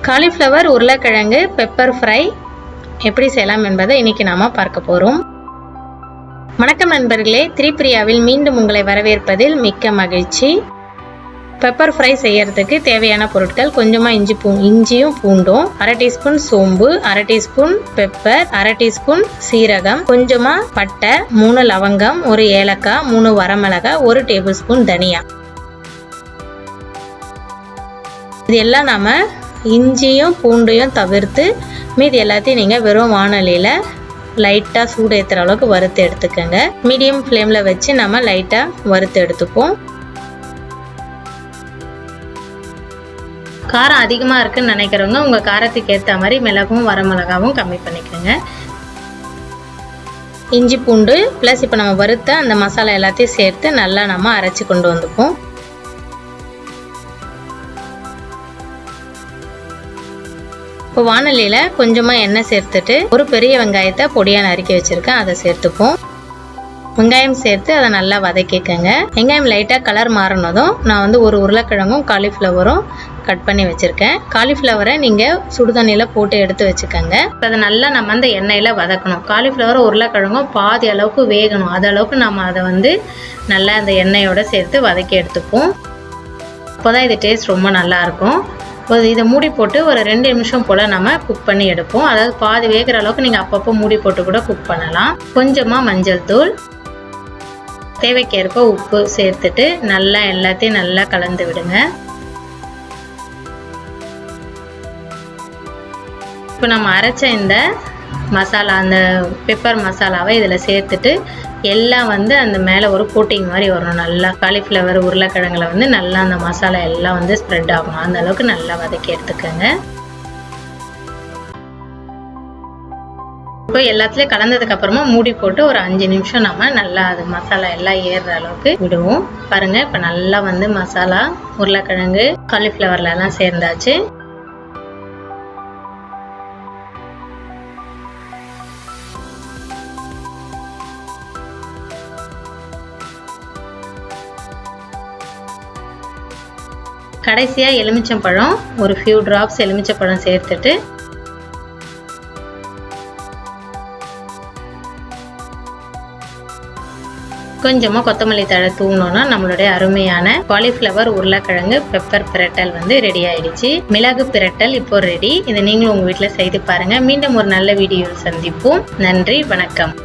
Cauliflower உருளைக்கிழங்கு pepper fry எப்படி செய்யலாம் என்பதை இன்னைக்கு நாம பார்க்க போறோம். வணக்கம் நண்பர்களே, பிரியாவில் மீண்டும் உங்களை வரவேற்பதில் மிக்க மகிழ்ச்சி. பெப்பர் ஃப்ரை செய்யறதுக்கு தேவையான பொருட்கள் கொஞ்சமா இஞ்சியும் பூண்டும், 1/2 டீஸ்பூன் சோம்பு, 1/2 டீஸ்பூன் பெப்பர், 1/2 டீஸ்பூன் சீரகம், கொஞ்சமா பட்டை, 3 லவங்கம், 1 ஏலக்காய், 3 வரமிளகாய், 1 டேபிள் ஸ்பூன் தனியா. இது எல்லாம் நாம இஞ்சியும் பூண்டையும் தவிர்த்து மீதி எல்லாத்தையும் நீங்க வெறும் வாணலியில லைட்டா சூடு ஏத்துற அளவுக்கு வறுத்து எடுத்துக்கோங்க. மீடியம் ஃப்ளேம்ல வச்சு நம்ம லைட்டா வறுத்து எடுத்துப்போம். காரம் அதிகமாக இருக்குன்னு நினைக்கிறவங்க உங்கள் காரத்துக்கு ஏற்ற மாதிரி மிளகும் வரமிளகாவும் கம்மி பண்ணிக்கோங்க. இஞ்சி பூண்டு ப்ளஸ் இப்போ நம்ம வறுத்த அந்த மசாலா எல்லாத்தையும் சேர்த்து நல்லா நம்ம அரைச்சி கொண்டு வந்துப்போம். இப்போ வாணலியில் கொஞ்சமாக எண்ணெய் சேர்த்துட்டு ஒரு பெரிய வெங்காயத்தை பொடியாக நறுக்கி வச்சுருக்கேன், அதை சேர்த்துப்போம். வெங்காயம் சேர்த்து அதை நல்லா வதக்கிக்கங்க. வெங்காயம் லைட்டாக கலர் மாறினதும் நான் ஒரு உருளைக்கிழங்கும் காலிஃப்ளவரும் கட் பண்ணி வச்சுருக்கேன். காலிஃப்ளவரை நீங்கள் சுடுதண்ணியில் போட்டு எடுத்து வச்சுக்கோங்க. இப்போ அதை நல்லா நம்ம அந்த எண்ணெயில் வதக்கணும். காலிஃப்ளவர் உருளைக்கிழங்கும் பாதி அளவுக்கு வேகணும், அது அளவுக்கு நம்ம அதை நல்லா அந்த எண்ணெயோடு சேர்த்து வதக்கி எடுத்துப்போம். அப்போ தான் இது டேஸ்ட் ரொம்ப நல்லாயிருக்கும். இதை மூடி போட்டு ஒரு 2 நிமிஷம் போல் நம்ம குக் பண்ணி எடுப்போம். அதாவது பாதி வேகிற அளவுக்கு நீங்கள் அப்பப்போ மூடி போட்டு கூட குக் பண்ணலாம். கொஞ்சமாக மஞ்சள் தூள், தேவைக்கேற்ப உப்பு சேர்த்துட்டு நல்லா எல்லாத்தையும் நல்லா கலந்து விடுங்க. இப்போ நம்ம அரைச்ச இந்த மசாலா, அந்த பெப்பர் மசாலாவை இதில் சேர்த்துட்டு எல்லாம் அந்த மேலே ஒரு கோட்டிங் மாதிரி வரணும். நல்லா காலிஃப்ளவர் உருளைக்கிழங்குல நல்லா அந்த மசாலா எல்லாம் ஸ்ப்ரெட் ஆகணும். அந்த அளவுக்கு நல்லா வதக்கி எடுத்துக்கோங்க. இப்போ எல்லாத்துலேயும் கலந்ததுக்கு அப்புறமா மூடி போட்டு ஒரு 5 நிமிஷம் நம்ம நல்லா அது மசாலா எல்லாம் ஏறுற அளவுக்கு விடுவோம். பாருங்க, இப்போ நல்லா மசாலா உருளைக்கிழங்கு காலிஃப்ளவர்ல எல்லாம் சேர்ந்தாச்சு. கடைசியா எலுமிச்சம்பழம், ஒரு ஃபியூ டிராப்ஸ் எலுமிச்சம்பழம் சேர்த்துட்டு கொஞ்சமா கொத்தமல்லி தழை தூவணும்னா நம்மளுடைய அருமையான காலிஃப்ளவர் உருளைக்கிழங்கு பெப்பர் பிரட்டல் ரெடி ஆயிடுச்சு. மிளகு பிரட்டல் இப்போ ரெடி. இதை நீங்களும் உங்க வீட்டுல செய்து பாருங்க. மீண்டும் ஒரு நல்ல வீடியோவில் சந்திப்போம். நன்றி, வணக்கம்.